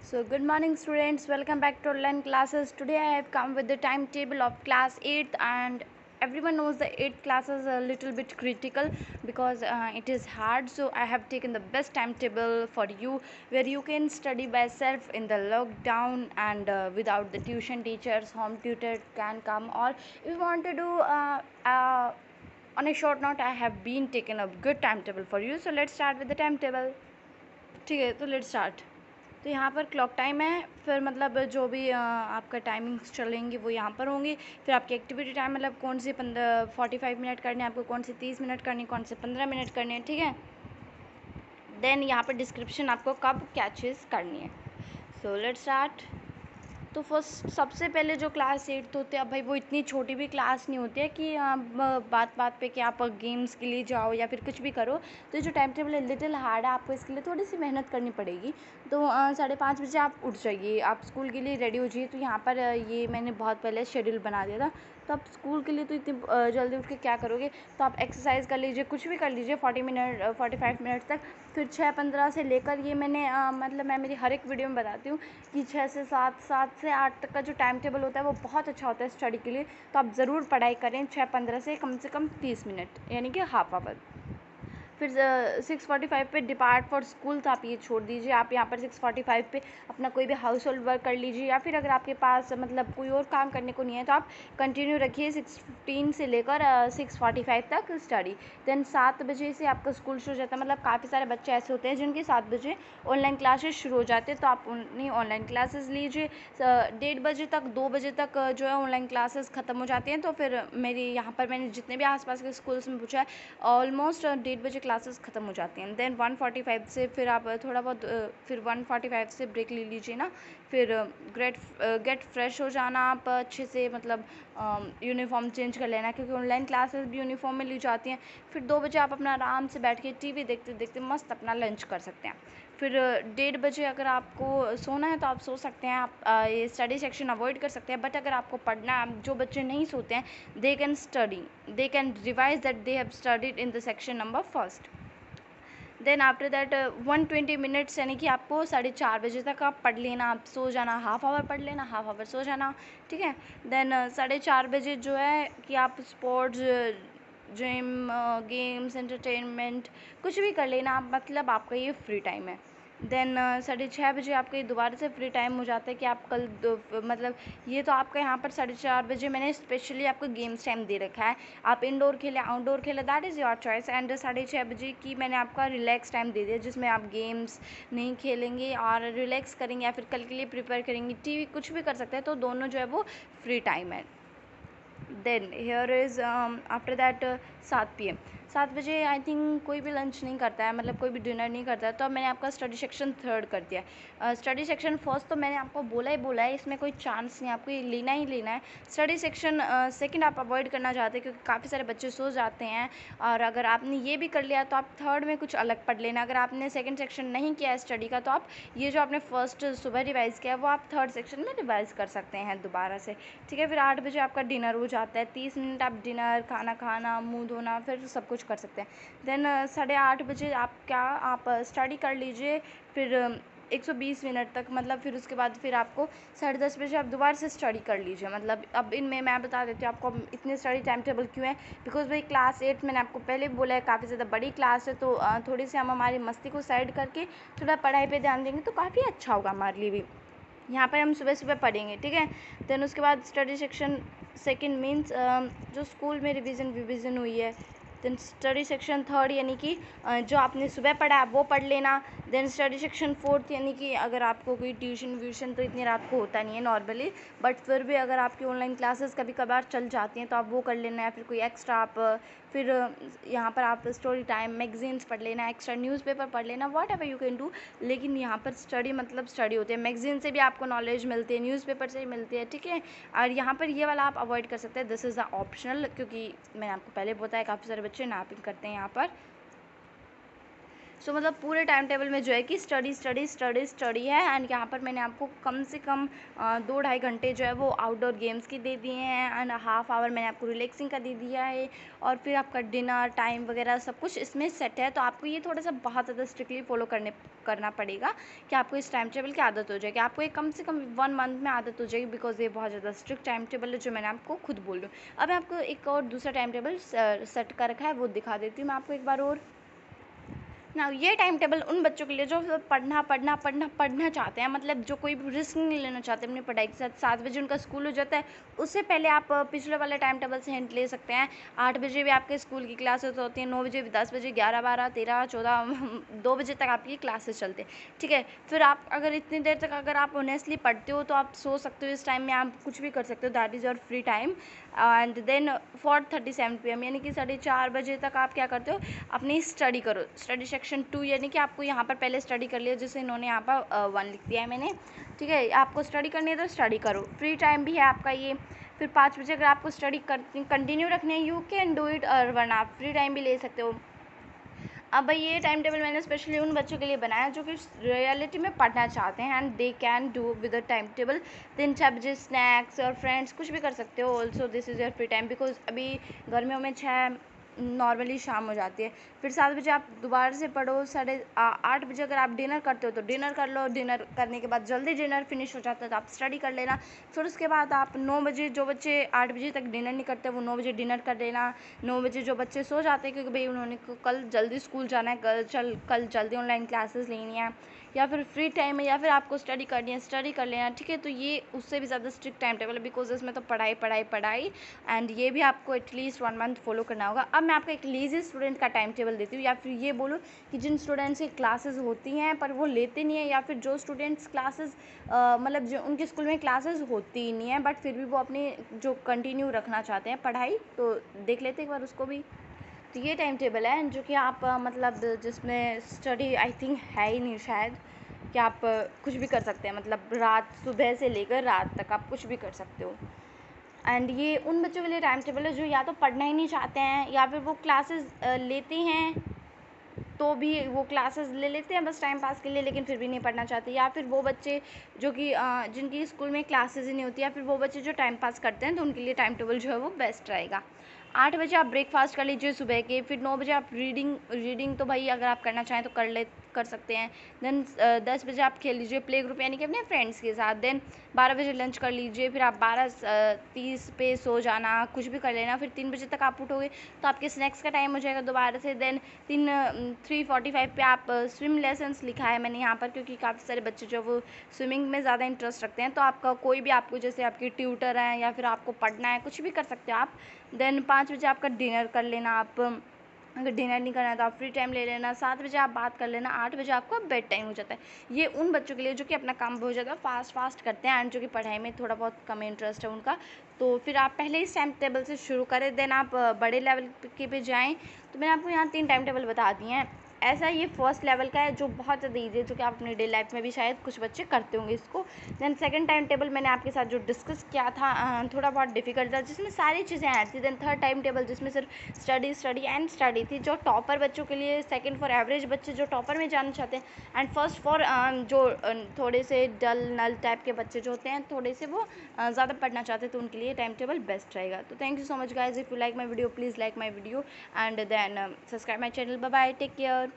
So good morning students, welcome back to online classes. Today I have come with the timetable of class 8th, and everyone knows the 8th class is a little bit critical because it is hard. So I have taken the best timetable for you where you can study by self in the lockdown and without the tuition teachers, home tutor can come, or if you want to do on a short note, I have been taken a good timetable for you. So let's start with the timetable. ठीक है, तो let's start. तो यहाँ पर clock time है, फिर मतलब जो भी आपका टाइमिंग्स चलेंगी वो यहाँ पर होंगी। फिर आपकी एक्टिविटी टाइम मतलब कौन सी 45 मिनट करने हैं आपको, कौन सी 30 मिनट करनी है, कौन से 15 मिनट करने हैं, ठीक है। देन यहाँ पर डिस्क्रिप्शन आपको कब क्या चीज़ करनी है। So let's start. तो फर्स्ट सबसे पहले जो क्लास 8 होते हैं, अब भाई वो इतनी छोटी भी क्लास नहीं होती है कि बात बात पे कि आप गेम्स के लिए जाओ या फिर कुछ भी करो। तो जो टाइम टेबल है लिटिल हार्ड है, आपको इसके लिए थोड़ी सी मेहनत करनी पड़ेगी। तो 5:30 बजे आप उठ जाइए, आप स्कूल के लिए रेडी हो जाइए। तो यहाँ पर ये मैंने बहुत पहले शेड्यूल बना दिया था। तो आप स्कूल के लिए तो इतनी जल्दी उठ के क्या करोगे, तो आप एक्सरसाइज कर लीजिए, कुछ भी कर लीजिए 45 मिनट तक। फिर 6:15 से लेकर ये मैंने मतलब मैं मेरी हर एक वीडियो में बताती हूँ कि 6 से 7, 7 से 8 तक का जो टाइम टेबल होता है वो बहुत अच्छा होता है स्टडी के लिए। तो आप ज़रूर पढ़ाई करें 6:15 से कम 30 मिनट, यानी कि हाफ आवर। फिर 6:45 पे डिपार्ट फॉर स्कूल, तो आप ये छोड़ दीजिए। आप यहाँ पर 6:45 पे अपना कोई भी हाउस होल्ड वर्क कर लीजिए, या फिर अगर आपके पास मतलब कोई और काम करने को नहीं है तो आप कंटिन्यू रखिए 6:15 से लेकर 6:45 तक स्टडी। देन 7 बजे से आपका स्कूल शुरू हो जाता है। मतलब काफ़ी सारे बच्चे ऐसे होते हैं जिनके 7 बजे ऑनलाइन क्लासेस शुरू हो जाते हैं, तो आप उन्हें ऑनलाइन क्लासेस लीजिए। 1:30 बजे तक, 2 बजे तक जो है ऑनलाइन क्लासेस ख़त्म हो जाती हैं। तो फिर मेरी यहाँ पर मैंने जितने भी आसपास के स्कूल्स में पूछा है, ऑलमोस्ट 1:30 बजे क्लासेस ख़त्म हो जाती हैं। देन 1:45 से फिर आप थोड़ा बहुत फिर 1:45 से ब्रेक ले लीजिए ना। फिर गेट फ्रेश हो जाना आप अच्छे से, मतलब यूनिफॉर्म चेंज कर लेना, क्योंकि ऑनलाइन क्लासेस भी यूनिफॉर्म में ली जाती हैं। फिर 2 बजे आप अपना आराम से बैठ के टीवी देखते देखते मस्त अपना लंच कर सकते हैं। फिर 1:30 बजे अगर आपको सोना है तो आप सो सकते हैं, आप ये स्टडी सेक्शन अवॉइड कर सकते हैं। बट अगर आपको पढ़ना है, जो बच्चे नहीं सोते हैं, they can study, they can revise that they have studied in the section number first. Then after that 120 minutes, यानी कि आपको 4:30 बजे तक आप पढ़ लेना, आप सो जाना, हाफ आवर पढ़ लेना, हाफ आवर सो जाना, ठीक है। देन 4:30 बजे जो है कि आप स्पोर्ट्स, जिम, गेम्स, एंटरटेनमेंट कुछ भी कर लेना, मतलब आपका ये फ्री टाइम है। देन 6:30 बजे आपका ये दोबारा से फ्री टाइम हो जाता है कि आप कल मतलब ये तो आपका यहाँ पर 4:30 बजे मैंने स्पेशली आपको गेम्स टाइम दे रखा है। आप इंडोर खेलें, आउटडोर खेलें, that is your choice. And 6:30 बजे की मैंने आपका रिलैक्स टाइम दे दिया, जिसमें आप गेम्स नहीं खेलेंगे और रिलैक्स करेंगे, या फिर कल के लिए प्रिपेयर करेंगे, टीवी कुछ भी कर सकते हैं। तो दोनों जो है वो फ्री टाइम है। Then here is after that 7 PM। 7 बजे आई थिंक कोई भी लंच नहीं करता है, मतलब कोई भी डिनर नहीं करता है। तो अब मैंने आपका स्टडी सेक्शन थर्ड कर दिया है। स्टडी सेक्शन फर्स्ट तो मैंने आपको बोला है, इसमें कोई चांस नहीं, आपको ये लेना ही लेना है। स्टडी सेक्शन सेकंड आप अवॉइड करना चाहते हैं क्योंकि काफ़ी सारे बच्चे सो जाते हैं, और अगर आपने ये भी कर लिया तो आप थर्ड में कुछ अलग पढ़ लेना। अगर आपने सेकंड सेक्शन नहीं किया है स्टडी का, तो आप ये जो आपने फर्स्ट सुबह रिवाइज़ किया है वो आप थर्ड सेक्शन में रिवाइज़ कर सकते हैं दोबारा से, ठीक है। फिर 8 बजे आपका डिनर हो जाता है, 30 मिनट आप डिनर, खाना खाना, मुंह धोना, फिर सब कुछ कर सकते हैं। देन 8:30 बजे आप स्टडी कर लीजिए। फिर 120 मिनट तक, मतलब फिर उसके बाद फिर आपको 10:30 बजे आप दोबारा से स्टडी कर लीजिए। मतलब अब इनमें मैं बता देती हूँ आपको इतने स्टडी टाइम टेबल क्यों है, बिकॉज भाई क्लास 8 मैंने आपको पहले भी बोला है काफ़ी ज़्यादा बड़ी क्लास है। तो थोड़ी सी हम हमारी मस्ती को साइड करके थोड़ा पढ़ाई पे ध्यान देंगे तो काफ़ी अच्छा होगा हमारे लिए भी। यहाँ पर हम सुबह सुबह पढ़ेंगे, ठीक है। देन उसके बाद स्टडी सेक्शन सेकंड मीन्स जो स्कूल में रिवीजन हुई है। देन स्टडी सेक्शन थर्ड, यानी कि जो आपने सुबह पढ़ा है वो पढ़ लेना। देन स्टडी सेक्शन फोर्थ, यानी कि अगर आपको कोई ट्यूशन व्यूशन तो इतनी रात को होता नहीं है नॉर्मली, बट फिर भी अगर आपकी ऑनलाइन क्लासेस कभी कभार चल जाती हैं तो आप वो कर लेना, या फिर कोई एक्स्ट्रा आप फिर यहाँ पर आप स्टोरी टाइम, मैगजीन्स पढ़ लेना, एक्स्ट्रा न्यूज़पेपर पढ़ लेना, what ever you can do. लेकिन यहाँ पर स्टडी मतलब स्टडी होती है, मैगजीन से भी आपको नॉलेज मिलती है, न्यूज़पेपर से भी मिलती है, ठीक है। और यहाँ पर ये वाला आप अवॉइड कर सकते हैं, दिस इज़ द ऑप्शनल, क्योंकि मैंने आपको पहले बताया काफ़ी सारे बच्चे नापिंग करते हैं यहाँ पर। सो मतलब पूरे टाइम टेबल में जो है कि स्टडी है। एंड यहाँ पर मैंने आपको कम से कम 2-2.5 घंटे जो है वो आउटडोर गेम्स की दे दिए हैं एंड हाफ आवर मैंने आपको रिलैक्सिंग का दे दिया है, और फिर आपका डिनर टाइम वगैरह सब कुछ इसमें सेट है। तो आपको ये थोड़ा सा बहुत ज़्यादा स्ट्रिक्टली फॉलो करना पड़ेगा कि आपको इस टाइम टेबल की आदत हो जाएगी। आपको ये कम से कम 1 मंथ में आदत हो जाएगी, बिकॉज ये बहुत ज़्यादा स्ट्रिक्ट टाइम टेबल है जो मैंने आपको खुद बोल रही हूँ। अब मैं आपको एक और दूसरा टाइम टेबल सेट कर रखा है, वो दिखा देती हूँ मैं आपको एक बार और। ना ये टाइम टेबल उन बच्चों के लिए जो पढ़ना चाहते हैं, मतलब जो कोई भी रिस्क नहीं लेना चाहते अपनी पढ़ाई के साथ। 7 बजे उनका स्कूल हो जाता है, उससे पहले आप पिछले वाले टाइम टेबल से हिंट ले सकते हैं। 8 बजे भी आपके स्कूल की क्लासेस होती हैं, 9 बजे भी, 10 बजे, 11, 12, 13, 14, 2 बजे तक आपकी क्लासेस चलते हैं, ठीक है। फिर आप अगर इतनी देर तक अगर आप ऑनेस्टली पढ़ते हो तो आप सो सकते हो, इस टाइम में आप कुछ भी कर सकते हो, that is your free time. And then 4:37 PM यानी कि 4:30 बजे तक आप क्या करते हो, अपनी स्टडी करो। स्टडी सेक्शन 2 यानी कि आपको यहाँ पर पहले स्टडी कर लिया, जैसे इन्होंने यहाँ पर 1 लिख दिया है मैंने, ठीक है। आपको स्टडी करनी है तो स्टडी करो, फ्री टाइम भी है आपका ये। फिर 5 बजे अगर आपको स्टडी कंटिन्यू रखनी है, यू कैन डू इट, और वरना आप फ्री टाइम भी ले सकते हो। अब भाई ये टाइम टेबल मैंने स्पेशली उन बच्चों के लिए बनाया जो कि रियलिटी में पढ़ना चाहते हैं, and they can do with the time table. 3-4 बजे स्नैक्स और फ्रेंड्स कुछ भी कर सकते हो। Also this is your free time, because अभी गर्मियों में 6 नॉर्मली शाम हो जाती है। फिर 7 बजे आप दोबारा से पढ़ो। 8:30 बजे अगर आप डिनर करते हो तो डिनर कर लो, डिनर करने के बाद जल्दी डिनर फिनिश हो जाता है तो आप स्टडी कर लेना। फिर उसके बाद आप 9 बजे, जो बच्चे 8 बजे तक डिनर नहीं करते वो 9 बजे डिनर कर लेना। 9 बजे जो बच्चे सो जाते हैं क्योंकि भाई उन्होंने कल जल्दी स्कूल जाना है, कल जल्दी ऑनलाइन क्लासेस लेनी है, या फिर फ्री टाइम है, या फिर आपको स्टडी करनी है, स्टडी कर लेना, ठीक है। तो ये उससे भी ज़्यादा स्ट्रिक्ट टाइम टेबल है, बिकॉज इसमें तो पढ़ाई, एंड ये भी आपको एटलीस्ट 1 मंथ फॉलो करना होगा। अब मैं आपको एक लेज़ी स्टूडेंट का टाइम टेबल देती हूँ, या फिर ये बोलूँ कि जिन स्टूडेंट्स की क्लासेस होती हैं पर वो लेते नहीं हैं, या फिर जो स्टूडेंट्स क्लासेस मतलब जो उनके स्कूल में क्लासेस होती ही नहीं है बट फिर भी वो अपनी जो कंटिन्यू रखना चाहते हैं पढ़ाई, तो देख लेते एक बार उसको भी। तो ये टाइम टेबल है जो कि आप मतलब जिसमें स्टडी आई थिंक है ही नहीं शायद, कि आप कुछ भी कर सकते हैं, मतलब सुबह से लेकर रात तक आप कुछ भी कर सकते हो। एंड ये उन बच्चों के लिए टाइम टेबल है जो या तो पढ़ना ही नहीं चाहते हैं, या फिर वो क्लासेस लेते हैं तो भी वो क्लासेस ले लेते हैं बस टाइम पास के लिए, लेकिन फिर भी नहीं पढ़ना चाहते, या फिर वो बच्चे जो कि जिनकी स्कूल में क्लासेस ही नहीं होती, या फिर वो बच्चे जो टाइम पास करते हैं, तो उनके लिए टाइम टेबल जो है वो बेस्ट रहेगा। 8 बजे आप ब्रेकफास्ट कर लीजिए सुबह के। फिर 9 बजे आप रीडिंग तो भाई अगर आप करना चाहें तो कर सकते हैं। देन 10 बजे आप खेल लीजिए प्ले ग्रुप यानी कि अपने फ्रेंड्स के साथ। देन 12 बजे लंच कर लीजिए। फिर आप 12:30 पे सो जाना, कुछ भी कर लेना। फिर 3 बजे तक आप उठोगे तो आपके स्नैक्स का टाइम हो जाएगा दोबारा से। देन 3:45 पे आप स्विम लेसन्स लिखा है मैंने यहाँ पर, क्योंकि काफ़ी सारे बच्चे जो वो स्विमिंग में ज़्यादा इंटरेस्ट रखते हैं, तो आपका कोई भी आपको जैसे आपकी ट्यूटर है या फिर आपको पढ़ना है, कुछ भी कर सकते हो आप। देन 5 बजे आपका डिनर कर लेना। आप अगर डिनर नहीं करना है तो आप फ्री टाइम ले लेना। 7 बजे आप बात कर लेना। 8 बजे आपका बेड टाइम हो जाता है। ये उन बच्चों के लिए जो कि अपना काम बहुत ज़्यादा फास्ट करते हैं एंड जो कि पढ़ाई में थोड़ा बहुत कम इंटरेस्ट है उनका, तो फिर आप पहले इस टाइम टेबल से शुरू करें, देन आप बड़े लेवल के पे जाएँ। तो मैंने आपको यहाँ 3 टाइम टेबल बता दिए हैं। ऐसा ये फर्स्ट लेवल का है जो बहुत ज़्यादा ईजी है, जो कि आप अपनी डेली लाइफ में भी शायद कुछ बच्चे करते होंगे इसको। देन सेकंड टाइम टेबल मैंने आपके साथ जो डिस्कस किया था थोड़ा बहुत डिफिकल्ट था, जिसमें सारी चीज़ें ऐड थी। देन थर्ड टाइम टेबल जिसमें सिर्फ स्टडी थी, जो टॉपर बच्चों के लिए, सेकंड फॉर एवरेज बच्चे जो टॉपर में जाना चाहते हैं, एंड फर्स्ट फॉर जो थोड़े से डल नल टाइप के बच्चे जो होते हैं, थोड़े से वो ज़्यादा पढ़ना चाहते हैं, तो उनके लिए टाइम टेबल बेस्ट रहेगा। तो thank you so much guys. If you like my video please like my video and then subscribe my channel. Bye bye, take care.